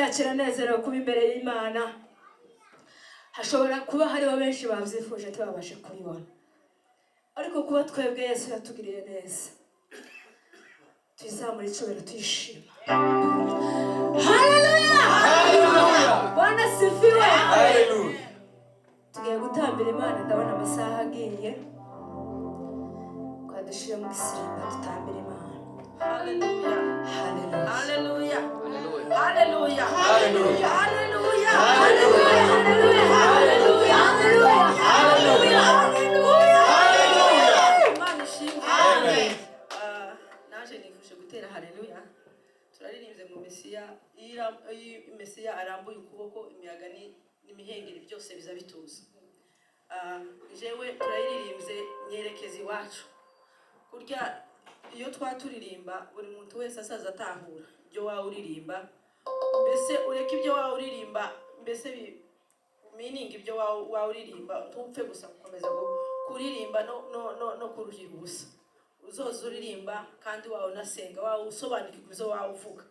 yacu iranezerewe kuba imbere y'Imana. Hashobora kuba hariho benshi babyifuje tubabashe kubibona, ariko kuba twebwe Yesu yatugiriye neza, tuzamura icubero tuyishima. Haleluya! Bwana sifiwe. Haleluya! Tugiye gutambira Imana, ndabona amasaha agiye. Kwadushira mu gisirimba dutambira Imana. Haleluya! Haleluya! Haleluya! Haleluya! Haleluya! Haleluya! Haleluya! Haleluya! Haleluya! Haleluya! Haleluya! Imana ishimwe. Amen. Naje nifuje gutera haleluya. Turaririmbye mu Mesiya, Mesiya arambuye ukuboko, imiyaga n'imihengeri byose biza bituza. Jewe turaririmbye nyerekeza iwacu. Kurya iyo twaturirimba buri muntu wese asaza atahura ibyo wawe uririmba, mbese ureke ibyo wawe uririmba, mbese meaning ibyo wawe uririmba, ntupfe gusa gukomeza kuririmba no kuruhira ubusa. Uzoza uririmba kandi wawe unasenga, wawe usobanukirwa ibyo wawe uvuga.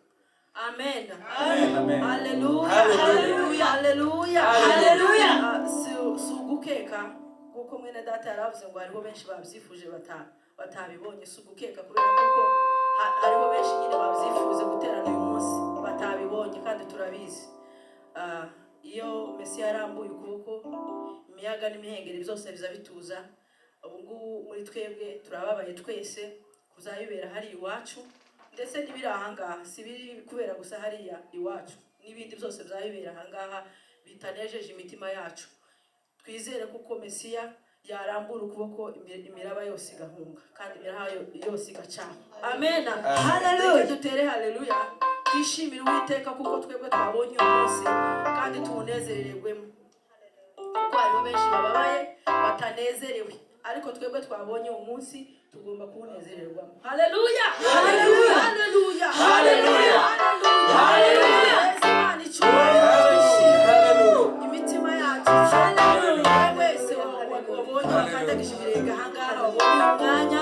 Amen. Amen. Haleluya! Haleluya! Haleluya! Haleluya! Sugukeka kuko mwene data yaravuze ngo hariho benshi babyifuje batabibonye. Sugukeka kubera kuko hariho benshi nyine babyifuze guterana uyu munsi batabibonye kandi turabizi. Iyo Mesiya yarambuye ukuboko, imiyaga n'imihengeri byose biza bituza. Ubu ngubu muri twebwe turababaye twese kuzayibera hari iwacu, ndetse n'ibiri ahangaha si biri kubera gusa hariya iwacu, n'ibindi byose byayibera ahangaha bitanejeje imitima yacu. Twizere kuko Mesiya yarambura ukuboko, imiraba yose igahunga kandi imiraba yose igacaho. Amen. Haleluya! Dutere haleluya, twishimire Uwiteka kuko twebwe twabonye uyu munsi kandi tuwunezererwemo. Kuko hariho benshi bababaye batanezerewe, ariko twebwe twabonye uyu munsi tugomba kuwunezererwamo. Haleluya! Haleluya! Haleluya! Haleluya! Haleluya! Imana icyubahiro, imitima yacu wese wabonye wakandagisha ibirenge ahangaha, wabonye umwanya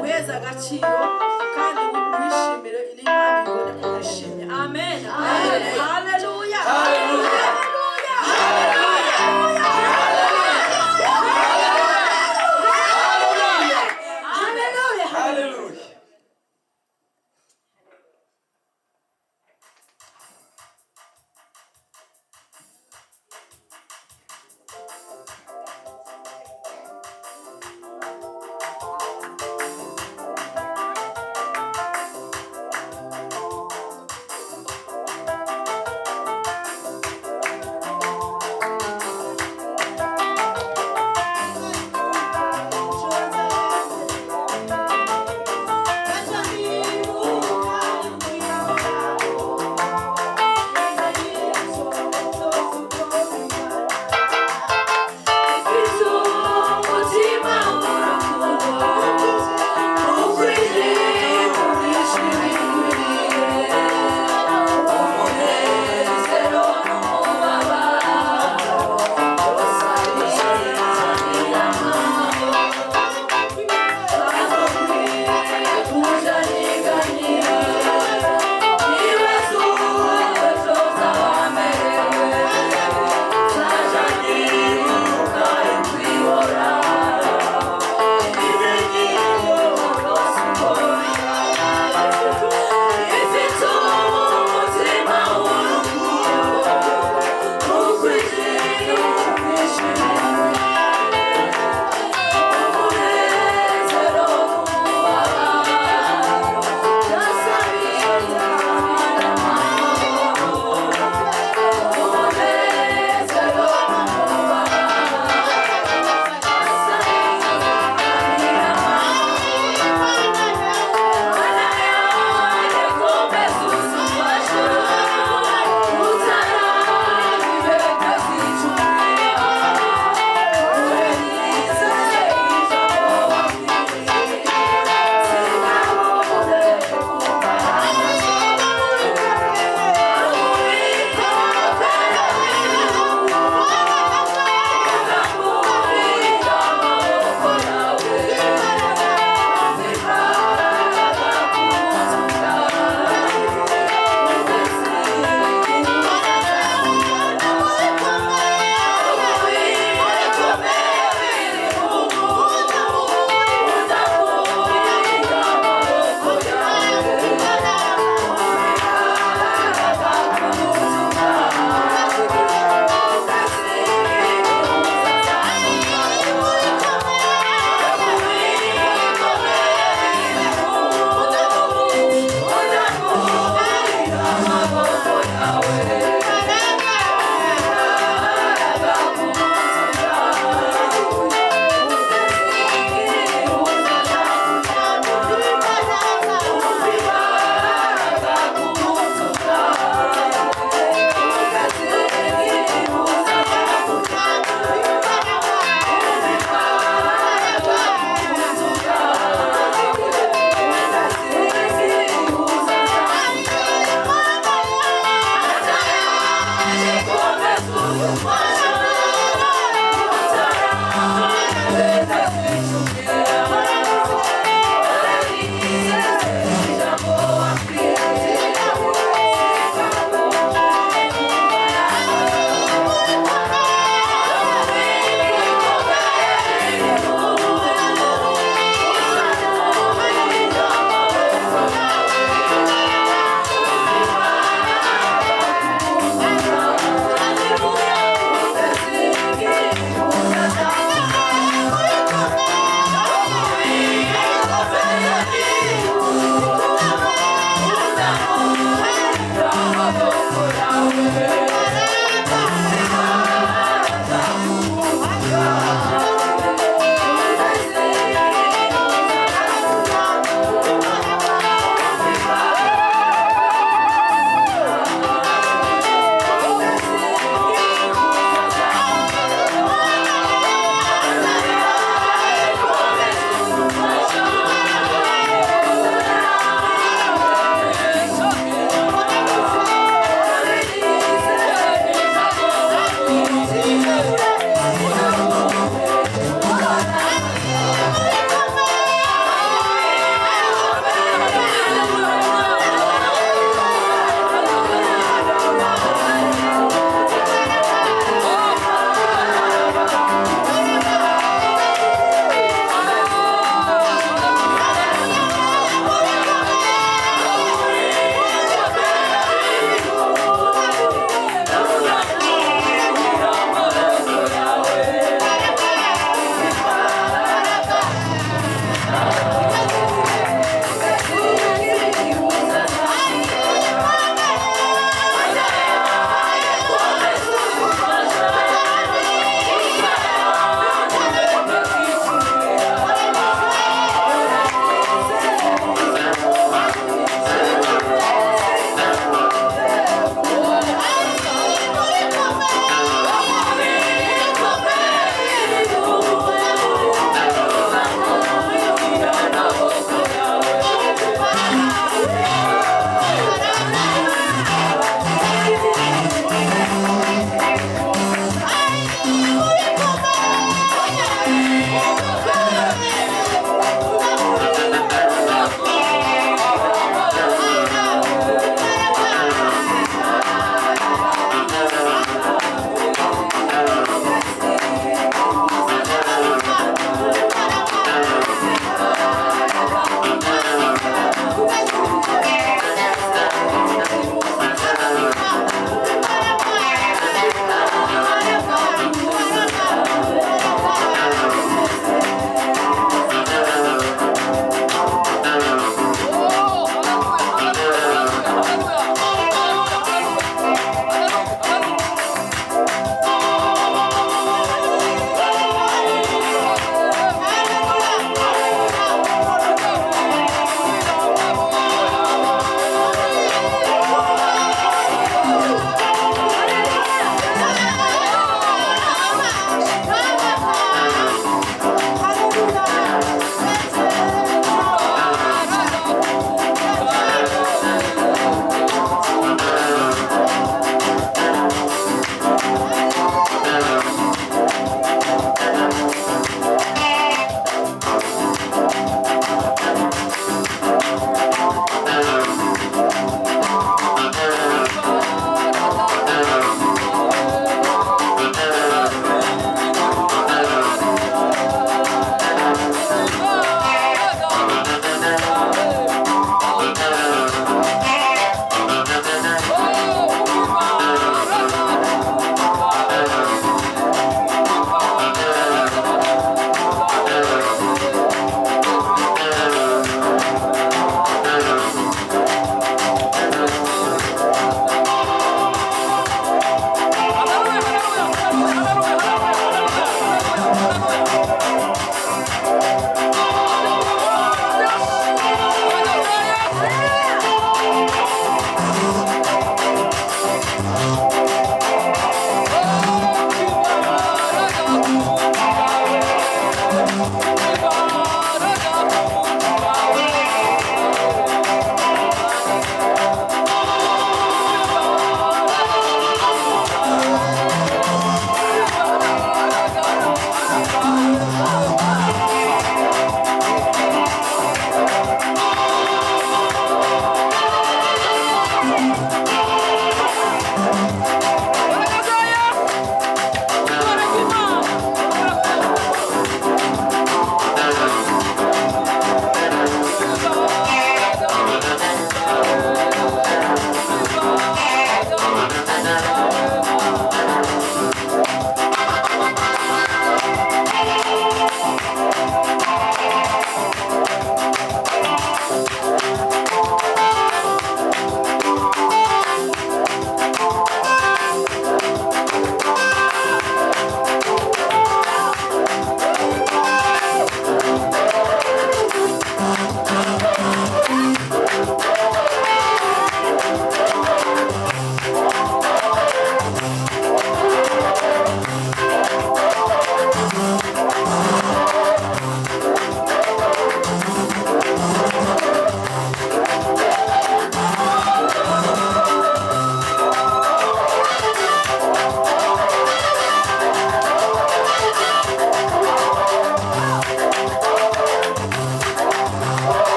uheza agaciro kandi wishimire n'Imana ibone ko wishimye.